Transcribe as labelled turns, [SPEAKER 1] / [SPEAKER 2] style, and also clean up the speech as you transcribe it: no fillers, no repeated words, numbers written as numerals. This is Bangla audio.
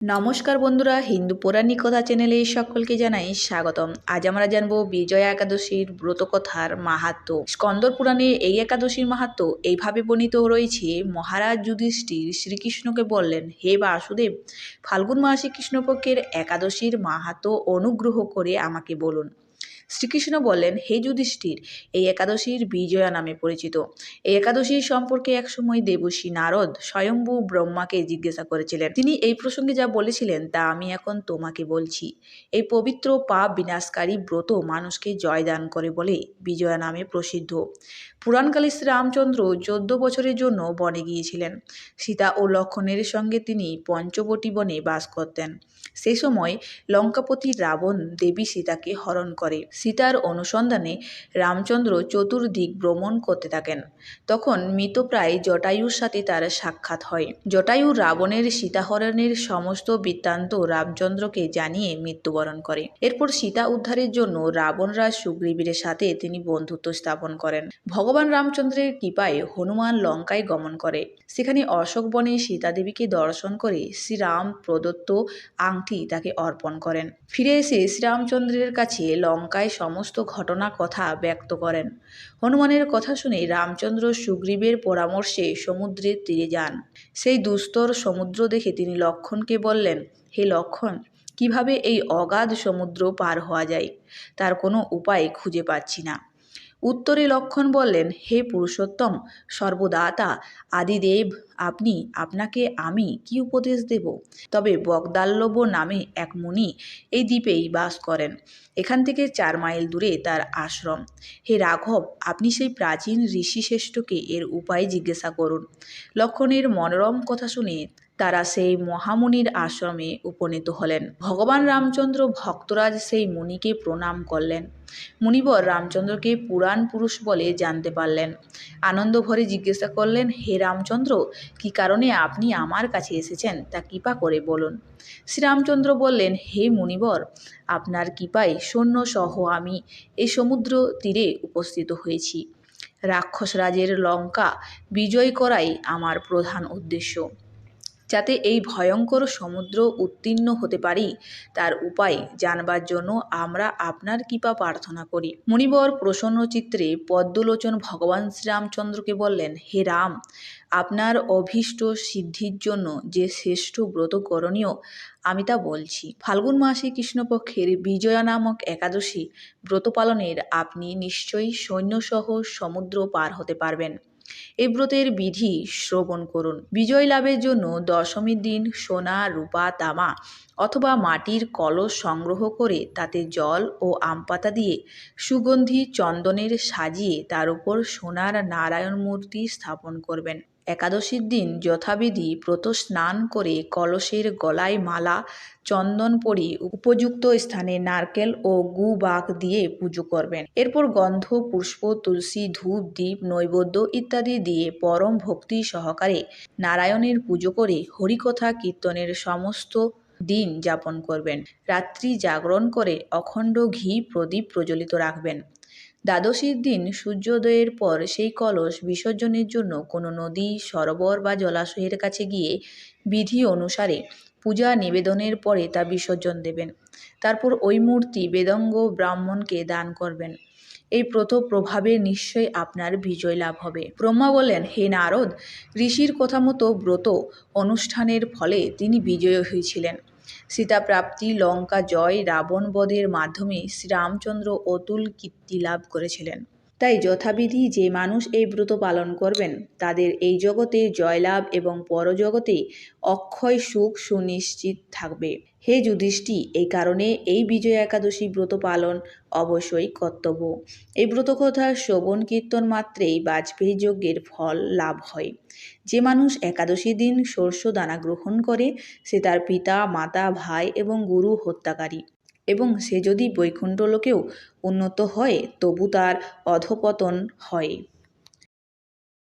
[SPEAKER 1] নমস্কার বন্ধুরা, হিন্দু পৌরাণিক কথা চ্যানেলে সকলকে জানাই স্বাগতম। আজ আমরা জানবো বিজয়া একাদশীর ব্রতকথার মাহাত্ম্য। স্কন্দ পুরাণে এই একাদশীর মাহাত্ম্য এইভাবে বর্ণিত রয়েছে। মহারাজ যুধিষ্ঠির শ্রীকৃষ্ণকে বললেন, হে বাসুদেব, ফাল্গুন মাসে কৃষ্ণপক্ষের একাদশীর মাহাত্ম্য অনুগ্রহ করে আমাকে বলুন। শ্রীকৃষ্ণ বললেন, হে যুধিষ্ঠির, এই একাদশীর বিজয়া নামে পরিচিত। এই একাদশীর সম্পর্কে একসময় দেবর্ষি নারদ স্বয়ম্ভু ব্রহ্মাকে জিজ্ঞাসা করেছিলেন। তিনি এই প্রসঙ্গে যা বলেছিলেন তা আমি এখন তোমাকে বলছি। এই পবিত্র পাপ বিনাশকারী ব্রত মানুষকে জয়দান করে বলে বিজয়া নামে প্রসিদ্ধ। পুরাণকালে শ্রীরামচন্দ্র 14 বছরের জন্য বনে গিয়েছিলেন। সীতা ও লক্ষ্মণের সঙ্গে তিনি পঞ্চবটী বনে বাস করতেন। সেই সময় লঙ্কাপতি রাবণ দেবী সীতাকে হরণ করে। সীতার অনুসন্ধানে রামচন্দ্র চতুর্দিক ভ্রমণ করতে থাকেন। তখন মৃতপ্রায় জটায়ুর সাথে তার সাক্ষাৎ হয়। জটায়ু রাবণের সীতাহরণের সমস্ত বৃত্তান্ত রামচন্দ্রকে জানিয়ে মৃত্যুবরণ করে। এরপর সীতা উদ্ধারের জন্য রাবণরাজ সুগ্রীবের সাথে তিনি বন্ধুত্ব স্থাপন করেন। ভগবান রামচন্দ্রের কৃপায় হনুমান লঙ্কায় গমন করে। সেখানে অশোক বনে সীতাদেবীকে দর্শন করে শ্রীরাম প্রদত্ত আংটি তাকে অর্পণ করেন। ফিরে এসে শ্রীরামচন্দ্রের কাছে লঙ্কায় সমস্ত ঘটনা কথা ব্যক্ত করেন। হনুমানের কথা শুনে রামচন্দ্র সুগ্রীবের পরামর্শে সমুদ্রের তীরে যান। সেই দুস্তর সমুদ্র দেখে তিনি লক্ষ্মণকে বললেন, হে লক্ষ্মণ, কিভাবে এই অগাধ সমুদ্র পার হওয়া যায় তার কোনো উপায় খুঁজে পাচ্ছি না। উত্তরে লক্ষ্মণ বললেন, হে পুরুষোত্তম, সর্বদাতা আদিদেব, আপনাকে আমি কি উপদেশ দেব? তবে বগদাল্লভ নামে এক মুনি এই দ্বীপেই বাস করেন। এখান থেকে 4 মাইল দূরে তার আশ্রম। হে রাঘব, আপনি সেই প্রাচীন ঋষিশ্রেষ্ঠকে এর উপায় জিজ্ঞাসা করুন। লক্ষ্মণের মনোরম কথা শুনে তারা সেই মহামুনির আশ্রমে উপনীত হলেন। ভগবান রামচন্দ্র ভক্তরাজ সেই মুনিকে প্রণাম করলেন। মুনিবর রামচন্দ্রকে পুরাণ পুরুষ বলে জানতে পারলেন। আনন্দ ভরে জিজ্ঞাসা করলেন, হে রামচন্দ্র, কি কারণে আপনি আমার কাছে এসেছেন তা কৃপা করে বলুন। শ্রীরামচন্দ্র বললেন, হে মুনিবর, আপনার কৃপায় সৈন্যসহ আমি এই সমুদ্র তীরে উপস্থিত হয়েছি। রাক্ষসরাজের লঙ্কা বিজয় করাই আমার প্রধান উদ্দেশ্য। যাতে এই ভয়ঙ্কর সমুদ্র উত্তীর্ণ হতে পারি তার উপায় জানবার জন্য আমরা আপনার কৃপা প্রার্থনা করি। মুনিবর প্রসন্ন চিত্রে পদ্মলোচন ভগবান শ্রীরামচন্দ্রকে বললেন, হে রাম, আপনার অভীষ্ট সিদ্ধির জন্য যে শ্রেষ্ঠ ব্রত করণীয় আমি তা বলছি। ফাল্গুন মাসে কৃষ্ণপক্ষের বিজয়া নামক একাদশী ব্রত পালনের আপনি নিশ্চয়ই সৈন্যসহ সমুদ্র পার হতে পারবেন। এই ব্রতের বিধি শ্রবণ করুন। বিজয় লাভের জন্য দশমীর দিন সোনা, রূপা, তামা অথবা মাটির কলস সংগ্রহ করে তাতে জল ও আমপাতা দিয়ে সুগন্ধি চন্দনের সাজিয়ে তার উপর সোনার নারায়ণ মূর্তি স্থাপন করবেন। একাদশীর দিন যথাবিধি স্নান করে কলসের গলায় মালা, চন্দন পরি উপযুক্ত স্থানে নারকেল ও গুবাক দিয়ে পুজো করবেন। এরপর গন্ধ, পুষ্প, তুলসী, ধূপ, দীপ, নৈবেদ্য ইত্যাদি দিয়ে পরম ভক্তি সহকারে নারায়ণের পুজো করে হরিকথা কীর্তনের সমস্ত দিন যাপন করবেন। রাত্রি জাগরণ করে অখণ্ড ঘি প্রদীপ প্রজ্বলিত রাখবেন। দ্বাদশীর দিন সূর্যোদয়ের পর সেই কলস বিসর্জনের জন্য কোনো নদী, সরোবর বা জলাশয়ের কাছে গিয়ে বিধি অনুসারে পূজা নিবেদনের পরে তা বিসর্জন দেবেন। তারপর ওই মূর্তি বেদজ্ঞ ব্রাহ্মণকে দান করবেন। এই ব্রত প্রভাবে নিশ্চয়ই আপনার বিজয় লাভ হবে। ব্রহ্মা বললেন, হে নারদ, ঋষির কথা মতো ব্রত অনুষ্ঠানের ফলে তিনি বিজয়ী হয়েছিলেন। সীতা প্রাপ্তি, লঙ্কা জয়, রাবণ বধের মাধ্যমে শ্রীরামচন্দ্র অতুল কীর্তি লাভ করেছিলেন। তাই যথাবিধি যে মানুষ এই ব্রত পালন করবেন তাদের এই জগতে জয়লাভ এবং পরজগতে অক্ষয় সুখ সুনিশ্চিত থাকবে। হে যুধিষ্ঠির, এই কারণে এই বিজয়া একাদশী ব্রত পালন অবশ্যই কর্তব্য। এই ব্রতকথা শ্রবণ কীর্তন মাত্রেই বাজপেয়ী যজ্ঞের ফল লাভ হয়। যে মানুষ একাদশী দিন শস্য দানা গ্রহণ করে সে তার পিতা, মাতা, ভাই এবং গুরু হত্যাকারী, এবং সে যদি বৈকুণ্ঠ লোকেও উন্নত হয় তবু তার অধঃপতন হয়।